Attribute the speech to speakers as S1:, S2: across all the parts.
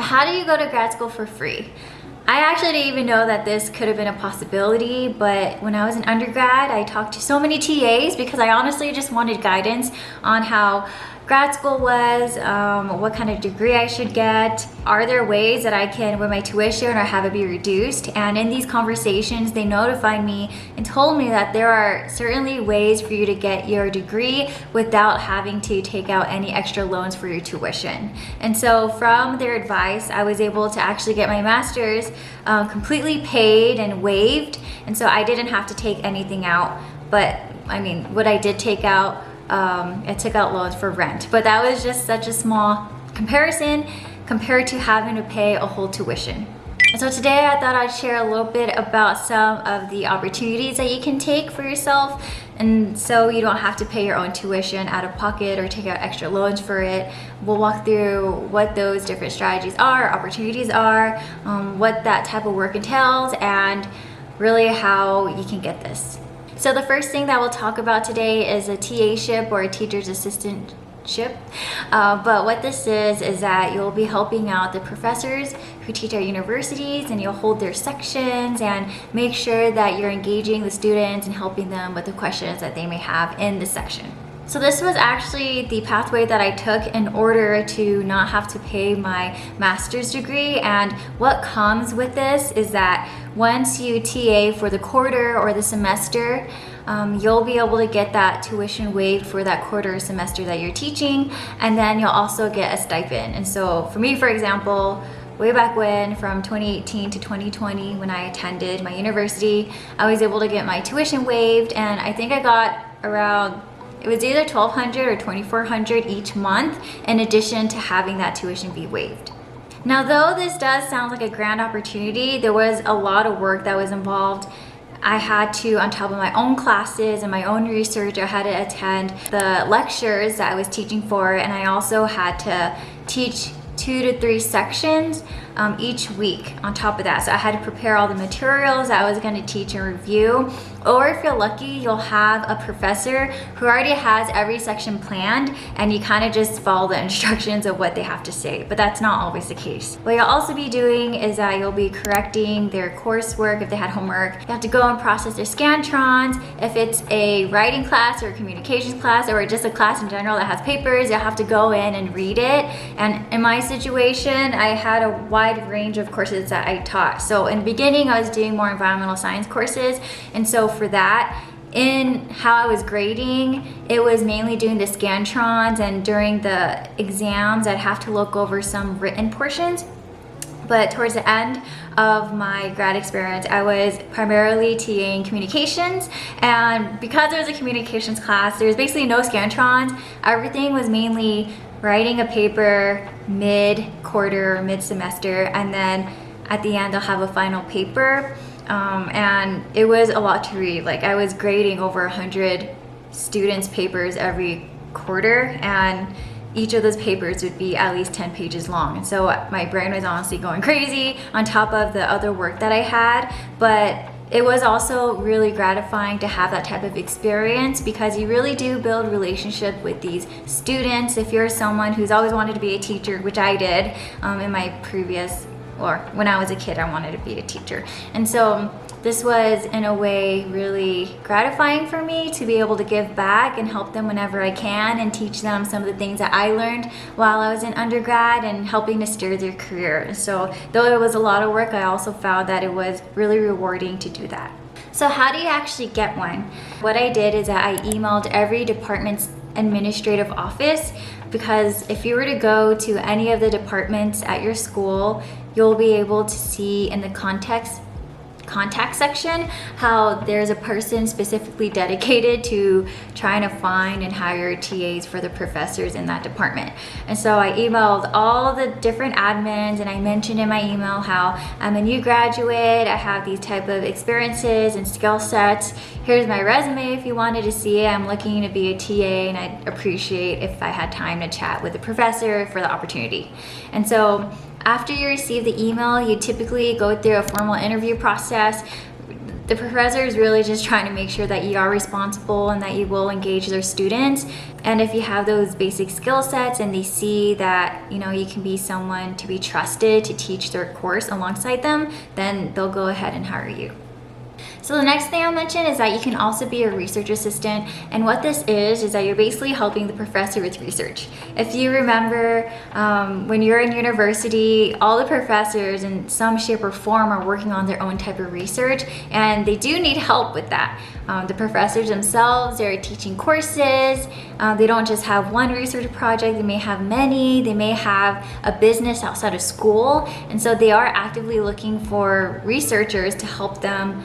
S1: how do you go to grad school for free? I actually didn't even know that this could have been a possibility, but when I was in undergrad, I talked to so many TAs because I honestly just wanted guidance on how grad school was, what kind of degree I should get. Are there ways that I can waive my tuition or have it be reduced? And in these conversations, they notified me and told me that there are certainly ways for you to get your degree without having to take out any extra loans for your tuition. And so from their advice, I was able to actually get my master's completely paid and waived. And so I didn't have to take anything out. But I mean, what I did take out, I took out loans for rent, but that was just such a small comparison compared to having to pay a whole tuition. And so today I thought I'd share a little bit about some of the opportunities that you can take for yourself, and so you don't have to pay your own tuition out of pocket or take out extra loans for it. We'll walk through what those different strategies are, opportunities are, what that type of work entails, and really how you can get this. So the first thing that we'll talk about today is a TA-ship or a teacher's assistantship. But what this is that you'll be helping out the professors who teach at universities, and you'll hold their sections and make sure that you're engaging the students and helping them with the questions that they may have in the section. So this was actually the pathway that I took in order to not have to pay my master's degree. And what comes with this is that once you TA for the quarter or the semester, you'll be able to get that tuition waived for that quarter or semester that you're teaching, and then you'll also get a stipend. And so for me, for example, way back when, from 2018 to 2020, when I attended my university, I was able to get my tuition waived, and I think I got around, it was either $1,200 or $2,400 each month, in addition to having that tuition be waived. Now, though this does sound like a grand opportunity, there was a lot of work that was involved. I had to, on top of my own classes and my own research, I had to attend the lectures that I was teaching for, and I also had to teach 2 to 3 sections each week on top of that. So I had to prepare all the materials that I was going to teach and review. Or if you're lucky, you'll have a professor who already has every section planned, and you kind of just follow the instructions of what they have to say. But that's not always the case. What you'll also be doing is that you'll be correcting their coursework if they had homework. You have to go and process their Scantrons. If it's a writing class or a communications class or just a class in general that has papers, you'll have to go in and read it. And in my situation, I had a wide range of courses that I taught. So in the beginning, I was doing more environmental science courses, and so for that, in how I was grading, it was mainly doing the Scantrons, and during the exams, I'd have to look over some written portions. But towards the end of my grad experience, I was primarily TAing communications, and because it was a communications class, there was basically no Scantrons. Everything was mainly writing a paper mid-quarter or mid-semester, and then at the end, I'll have a final paper. And it was a lot to read. Like, I was grading over 100 students' papers every quarter, and each of those papers would be at least 10 pages long. And so my brain was honestly going crazy on top of the other work that I had. But it was also really gratifying to have that type of experience, because you really do build relationship with these students. If you're someone who's always wanted to be a teacher, which I did in my previous, or when I was a kid, I wanted to be a teacher. And so this was, in a way, really gratifying for me to be able to give back and help them whenever I can, and teach them some of the things that I learned while I was in undergrad and helping to steer their career. So though it was a lot of work, I also found that it was really rewarding to do that. So how do you actually get one? What I did is that I emailed every department's administrative office, because if you were to go to any of the departments at your school, you'll be able to see in the contact section how there's a person specifically dedicated to trying to find and hire TAs for the professors in that department. And so I emailed all the different admins, and I mentioned in my email how I'm a new graduate, I have these type of experiences and skill sets. Here's my resume if you wanted to see it. I'm looking to be a TA, and I'd appreciate if I had time to chat with the professor for the opportunity. And so after you receive the email, you typically go through a formal interview process. The professor is really just trying to make sure that you are responsible and that you will engage their students. And if you have those basic skill sets and they see that, you know, you can be someone to be trusted to teach their course alongside them, then they'll go ahead and hire you. So the next thing I'll mention is that you can also be a research assistant, and what this is that you're basically helping the professor with research. If you remember when you're in university, all the professors in some shape or form are working on their own type of research, and they do need help with that. The professors themselves, they're teaching courses. They don't just have one research project, they may have many, they may have a business outside of school, and so they are actively looking for researchers to help them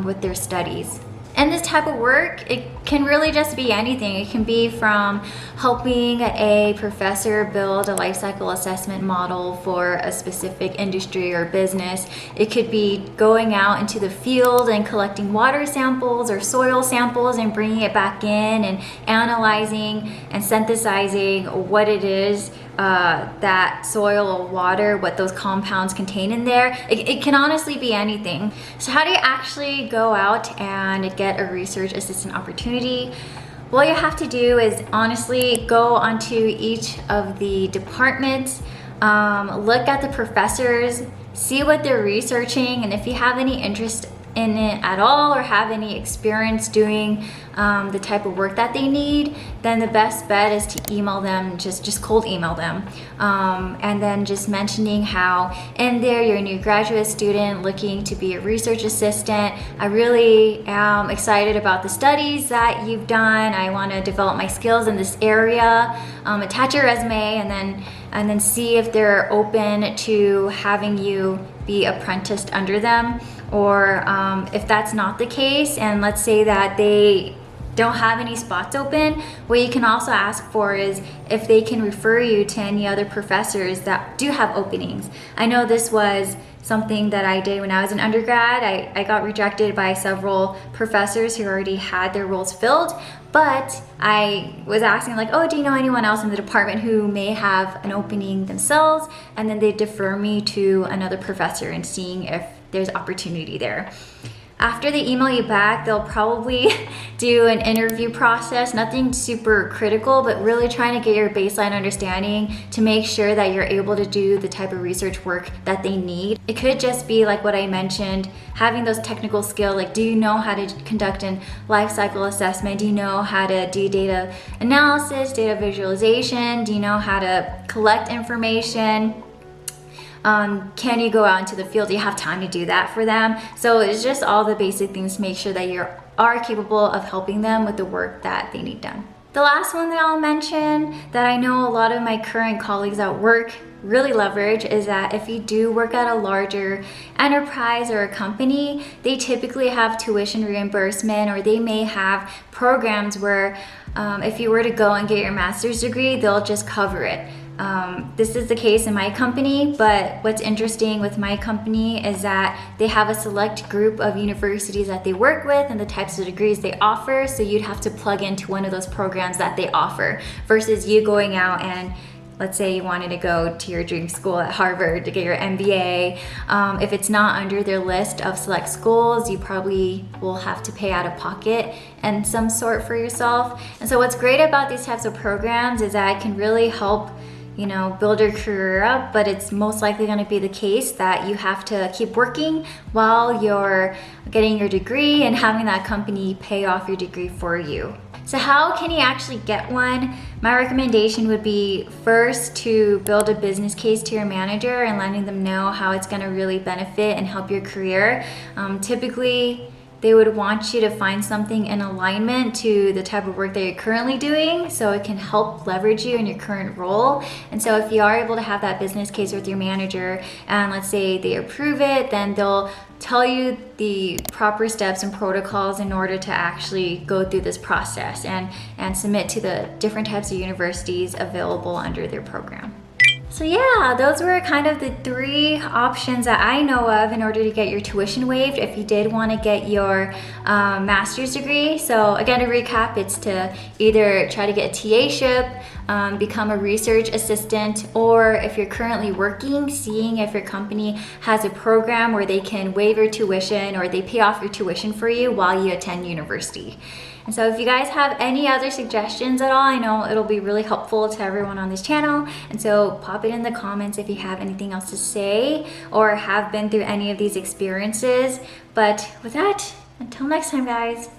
S1: with their studies. And this type of work, it can really just be anything. It can be from helping a professor build a life cycle assessment model for a specific industry or business. It could be going out into the field and collecting water samples or soil samples and bringing it back in and analyzing and synthesizing what it is that soil or water, what those compounds contain in there. It can honestly be anything. So how do you actually go out and get a research assistant opportunity? What you have to do is honestly go onto each of the departments, look at the professors, see what they're researching, and if you have any interest in it at all or have any experience doing the type of work that they need, then the best bet is to email them, just cold email them, and then just mentioning how in there you're a new graduate student looking to be a research assistant. I really am excited about the studies that you've done. I want to develop my skills in this area. Attach your resume and then see if they're open to having you be apprenticed under them. Or if that's not the case, and let's say that they don't have any spots open, what you can also ask for is if they can refer you to any other professors that do have openings. I know this was something that I did when I was an undergrad. I got rejected by several professors who already had their roles filled, but I was asking like, oh, do you know anyone else in the department who may have an opening themselves? And then they defer me to another professor and seeing if there's opportunity there. After they email you back, they'll probably do an interview process, nothing super critical, but really trying to get your baseline understanding to make sure that you're able to do the type of research work that they need. It could just be like what I mentioned, having those technical skills, like do you know how to conduct an life cycle assessment? Do you know how to do data analysis, data visualization? Do you know how to collect information? Can you go out into the field? Do you have time to do that for them? So it's just all the basic things to make sure that you are capable of helping them with the work that they need done. The last one that I'll mention that I know a lot of my current colleagues at work really leverage is that if you do work at a larger enterprise or a company, they typically have tuition reimbursement, or they may have programs where if you were to go and get your master's degree, they'll just cover it. This is the case in my company, but what's interesting with my company is that they have a select group of universities that they work with and the types of degrees they offer, so you'd have to plug into one of those programs that they offer versus you going out and let's say you wanted to go to your dream school at Harvard to get your MBA. If it's not under their list of select schools, you probably will have to pay out of pocket and some sort for yourself. And so what's great about these types of programs is that it can really help build your career up, but it's most likely going to be the case that you have to keep working while you're getting your degree and having that company pay off your degree for you. So how can you actually get one? My recommendation would be first to build a business case to your manager and letting them know how it's going to really benefit and help your career. Typically, they would want you to find something in alignment to the type of work that you're currently doing so it can help leverage you in your current role. And so if you are able to have that business case with your manager and let's say they approve it, then they'll tell you the proper steps and protocols in order to actually go through this process and submit to the different types of universities available under their program. So yeah, those were kind of the 3 options that I know of in order to get your tuition waived if you did want to get your master's degree. So again, to recap, it's to either try to get a TA-ship become a research assistant, or if you're currently working, seeing if your company has a program where they can waive your tuition or they pay off your tuition for you while you attend university. And so if you guys have any other suggestions at all, I know it'll be really helpful to everyone on this channel. And so pop it in the comments if you have anything else to say or have been through any of these experiences. But with that, until next time, guys.